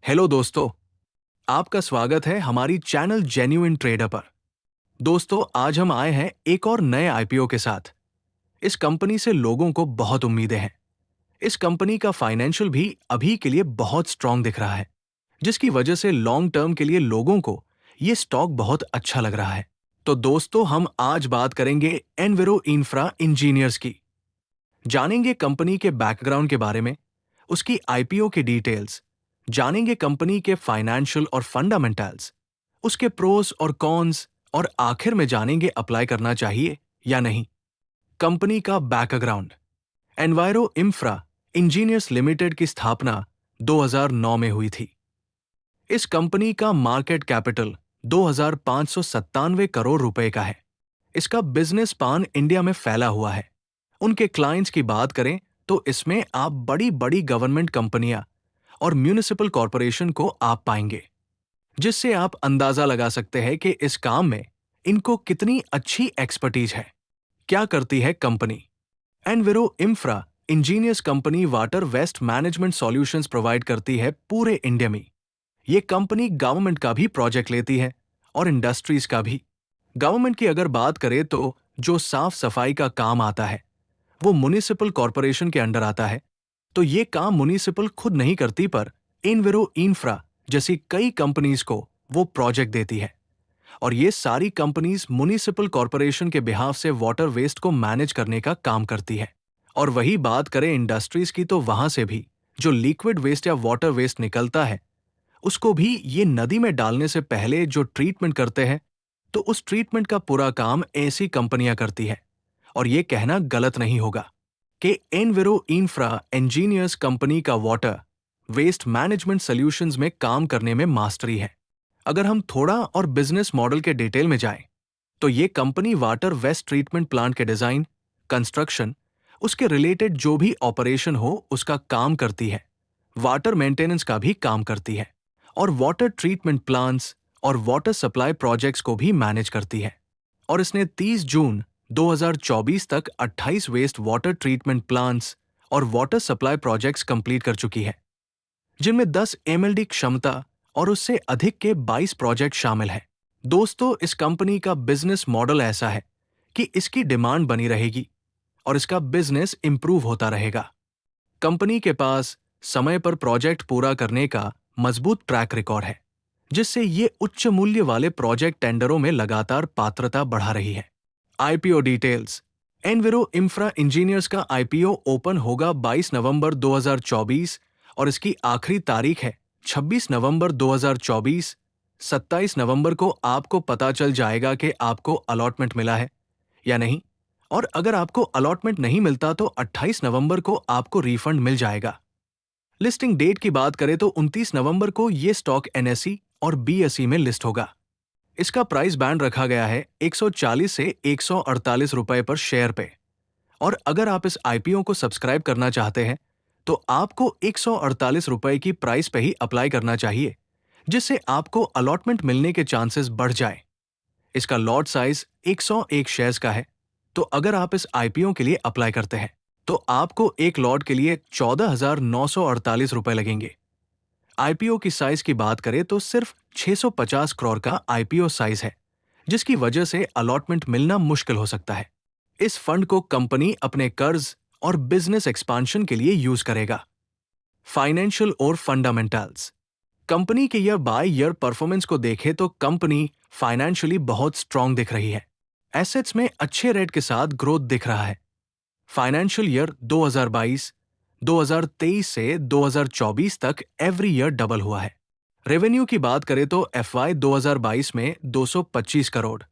Hello दोस्तों, आपका स्वागत है हमारी चैनल जेन्युइन ट्रेडर पर। दोस्तों, आज हम आए हैं एक और नए आईपीओ के साथ। इस कंपनी से लोगों को बहुत उम्मीदें हैं। इस कंपनी का फाइनेंशियल भी अभी के लिए बहुत स्ट्रांग दिख रहा है, जिसकी वजह से लॉन्ग टर्म के लिए लोगों को ये स्टॉक बहुत अच्छा लग रहा है। तो दोस्तों, हम आज बात करेंगे एनवेरो इंफ्रा इंजीनियर्स की। जानेंगे कंपनी के बैकग्राउंड के बारे में, उसकी आईपीओ की डिटेल्स, जानेंगे कंपनी के फाइनेंशियल और फंडामेंटल्स, उसके प्रोस और कॉन्स, और आखिर में जानेंगे अप्लाई करना चाहिए या नहीं। कंपनी का background. Enviro infra engineers limited की स्थापना 2009 में हुई थी। इस कंपनी का मार्केट कैपिटल 2,597 करोड़ रुपए का है। इसका बिजनेस पान इंडिया में फैला हुआ है। उनके क्लाइंट्स की बात करें तो इसमें आप बड़ी बड़ी गवर्नमेंट कंपनियां और म्यूनिसिपल कॉरपोरेशन को आप पाएंगे, जिससे आप अंदाजा लगा सकते हैं कि इस काम में इनको कितनी अच्छी एक्सपर्टीज है। क्या करती है company? Enviro Infra Engineers company water waste management solutions provide करती है पूरे इंडिया में। ये कंपनी गवर्नमेंट का भी प्रोजेक्ट लेती है और इंडस्ट्रीज का भी। गवर्नमेंट की अगर बात करें तो जो साफ सफाई का काम आता है वो म्युनिसिपल कॉरपोरेशन के अंडर आता है। तो ये काम म्युनिसिपल खुद नहीं करती, पर एनवेरो इंफ्रा जैसी कई कंपनीज को वो प्रोजेक्ट देती है। और ये सारी कंपनीज म्युनिसिपल कॉरपोरेशन के बिहाफ से वाटर वेस्ट को मैनेज करने का काम करती है। और वही बात करें इंडस्ट्रीज की, तो वहां से भी जो लिक्विड वेस्ट या वाटर वेस्ट निकलता है उसको भी ये नदी में डालने से पहले जो ट्रीटमेंट करते हैं, तो उस ट्रीटमेंट का पूरा काम ऐसी कंपनियां करती है। और ये कहना गलत नहीं होगा कि एनवेरो इंफ्रा इंजीनियर्स कंपनी का वाटर वेस्ट मैनेजमेंट सॉल्यूशंस में काम करने में मास्टरी है। अगर हम थोड़ा और बिजनेस मॉडल के डिटेल में जाएं, तो ये company water waste treatment plant के डिजाइन, कंस्ट्रक्शन, उसके रिलेटेड जो भी ऑपरेशन हो उसका काम करती है। वाटर मेंटेनेंस का भी काम करती है और वाटर ट्रीटमेंट प्लांट्स और वाटर सप्लाई प्रोजेक्ट्स को भी मैनेज करती है। और इसने 30 जून 2024 तक 28 वेस्ट वाटर ट्रीटमेंट प्लांट्स और वाटर सप्लाई प्रोजेक्ट्स कंप्लीट कर चुकी है, जिनमें 10 एमएलडी क्षमता और उससे अधिक के 22 प्रोजेक्ट शामिल हैं। दोस्तों, इस कंपनी का बिजनेस मॉडल ऐसा है कि इसकी डिमांड बनी रहेगी और इसका बिजनेस इंप्रूव होता रहेगा। कंपनी के पास समय पर प्रोजेक्ट पूरा करने का मजबूत ट्रैक रिकॉर्ड है, जिससे ये उच्च मूल्य वाले प्रोजेक्ट टेंडरों में लगातार पात्रता बढ़ा रही है। IPO details. Enviro Infra Engineers का आईपीओ ओपन होगा 22 नवंबर 2024 और इसकी आखिरी तारीख है 26 नवंबर 2024। 27 नवंबर को आपको पता चल जाएगा कि आपको अलॉटमेंट मिला है या नहीं, और अगर आपको अलॉटमेंट नहीं मिलता तो 28 नवंबर को आपको रिफंड मिल जाएगा। लिस्टिंग डेट की बात करें तो 29 नवंबर को ये स्टॉक एनएसई और बीएसई में लिस्ट होगा। इसका प्राइस बैंड रखा गया है 140 से 148 रुपए पर शेयर पे। और अगर आप इस आईपीओ को सब्सक्राइब करना चाहते हैं तो आपको 148 रुपए की प्राइस पे ही अप्लाई करना चाहिए, जिससे आपको अलॉटमेंट मिलने के चांसेस बढ़ जाए। इसका लॉट साइज 101 शेयर्स का है। तो अगर आप इस आईपीओ के लिए अप्लाई करते हैं तो आपको एक लॉट के लिए 14,948 रुपए लगेंगे। आईपीओ की साइज की बात करें तो सिर्फ 650 करोड़ का आईपीओ साइज है, जिसकी वजह से अलॉटमेंट मिलना मुश्किल हो सकता है। इस फंड को कंपनी अपने कर्ज और बिजनेस एक्सपांशन के लिए यूज करेगा। फाइनेंशियल और फंडामेंटल्स। कंपनी के ईयर बाय ईयर परफॉर्मेंस को देखें तो कंपनी फाइनेंशियली बहुत स्ट्रांग दिख रही है। एसेट्स में अच्छे रेट के साथ ग्रोथ दिख रहा है। फाइनेंशियल ईयर 2023 से 2024 तक एवरी ईयर डबल हुआ है। रेवेन्यू की बात करें तो एफवाई 2022 में 225 करोड़,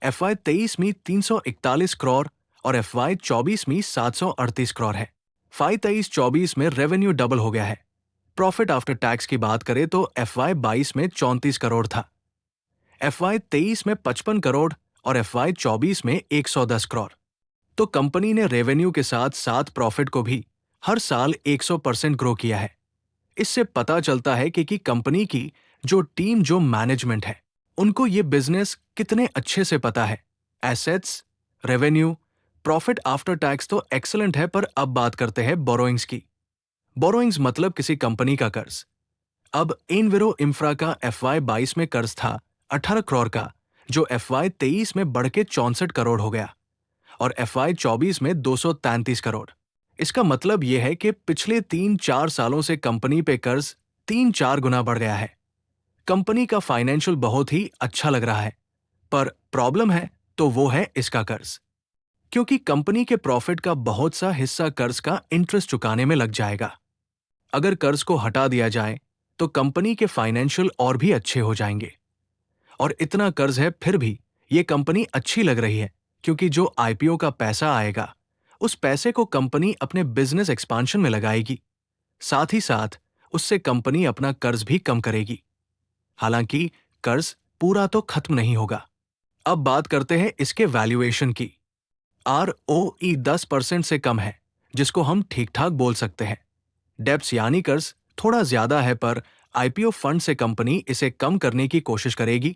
एफवाई 23 में 341 करोड़ और एफवाई 24 में 738 करोड़ है। फाई 23-24 में रेवेन्यू डबल हो गया है। प्रॉफिट आफ्टर टैक्स की बात करें तो एफवाई 22 में 34 करोड़ था, एफवाई 23 में 55 करोड़ और एफवाई 24 में 110 करोड़। तो कंपनी ने रेवेन्यू के साथ साथ प्रॉफिट को भी हर साल 100% ग्रो किया है। इससे पता चलता है कि कंपनी की जो टीम, जो मैनेजमेंट है, उनको ये बिजनेस कितने अच्छे से पता है। Assets, revenue, profit after tax तो एक्सीलेंट है, पर अब बात करते हैं बोरोइंग्स की। बोरोइंग्स मतलब किसी कंपनी का कर्ज। अब एनविरो इंफ्रा का FY22 में कर्ज था 18 करोड़ का, जो FY23 में बढ़ के 64 करोड़ हो गया और FY24 में 233 करोड़। इसका मतलब यह है कि पिछले 3-4 सालों से कंपनी पे कर्ज 3-4 गुना बढ़ गया है। कंपनी का फाइनेंशियल बहुत ही अच्छा लग रहा है, पर प्रॉब्लम है तो वो है इसका कर्ज, क्योंकि कंपनी के प्रॉफिट का बहुत सा हिस्सा कर्ज का इंटरेस्ट चुकाने में लग जाएगा। अगर कर्ज को हटा दिया जाए तो कंपनी के फाइनेंशियल और भी अच्छे हो जाएंगे। और इतना कर्ज है फिर भी ये कंपनी अच्छी लग रही है, क्योंकि जो आईपीओ का पैसा आएगा उस पैसे को कंपनी अपने बिजनेस एक्सपांशन में लगाएगी। साथ ही साथ उससे कंपनी अपना कर्ज भी कम करेगी। हालांकि कर्ज पूरा तो खत्म नहीं होगा। अब बात करते हैं इसके वैल्यूएशन की। ROE 10% से कम है, जिसको हम ठीक ठाक बोल सकते हैं। डेब्ट्स यानी कर्ज थोड़ा ज्यादा है, पर आईपीओ फंड से कंपनी इसे कम करने की कोशिश करेगी।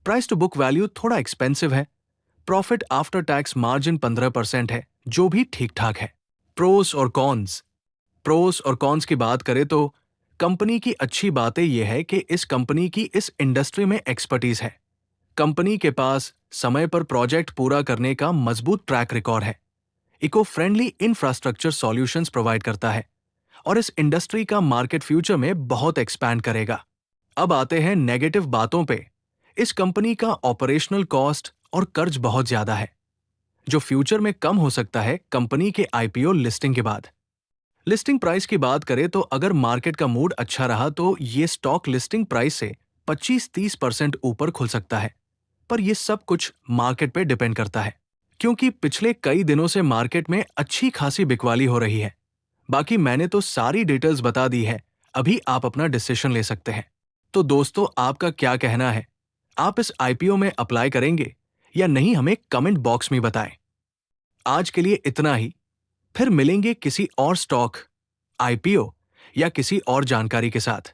प्राइस टू बुक वैल्यू थोड़ा एक्सपेंसिव है। प्रॉफिट आफ्टर टैक्स मार्जिन 15% है, जो भी ठीक ठाक है। प्रोस और कॉन्स। प्रोस और कॉन्स की बात करें तो कंपनी की अच्छी बातें यह है कि इस कंपनी की इस इंडस्ट्री में एक्सपर्टीज है। कंपनी के पास समय पर प्रोजेक्ट पूरा करने का मजबूत ट्रैक रिकॉर्ड है। Eco friendly infrastructure solutions provide करता है और इस इंडस्ट्री का मार्केट फ्यूचर में बहुत एक्सपैंड करेगा। अब आते हैं नेगेटिव बातों पे। इस कंपनी का ऑपरेशनल कॉस्ट और कर्ज बहुत ज्यादा है, जो फ्यूचर में कम हो सकता है कंपनी के आईपीओ लिस्टिंग के बाद। लिस्टिंग प्राइस की बात करें तो अगर मार्केट का मूड अच्छा रहा तो ये स्टॉक लिस्टिंग प्राइस से 25-30% ऊपर खुल सकता है, पर यह सब कुछ मार्केट पे डिपेंड करता है, क्योंकि पिछले कई दिनों से मार्केट में अच्छी खासी बिकवाली हो रही है। बाकी मैंने तो सारी डिटेल्स बता दी है, अभी आप अपना डिसीजन ले सकते हैं। तो दोस्तों, आपका क्या कहना है? आप इस आईपीओ में अप्लाई करेंगे या नहीं, हमें कमेंट बॉक्स में बताएं। आज के लिए इतना ही, फिर मिलेंगे किसी और स्टॉक, आईपीओ या किसी और जानकारी के साथ।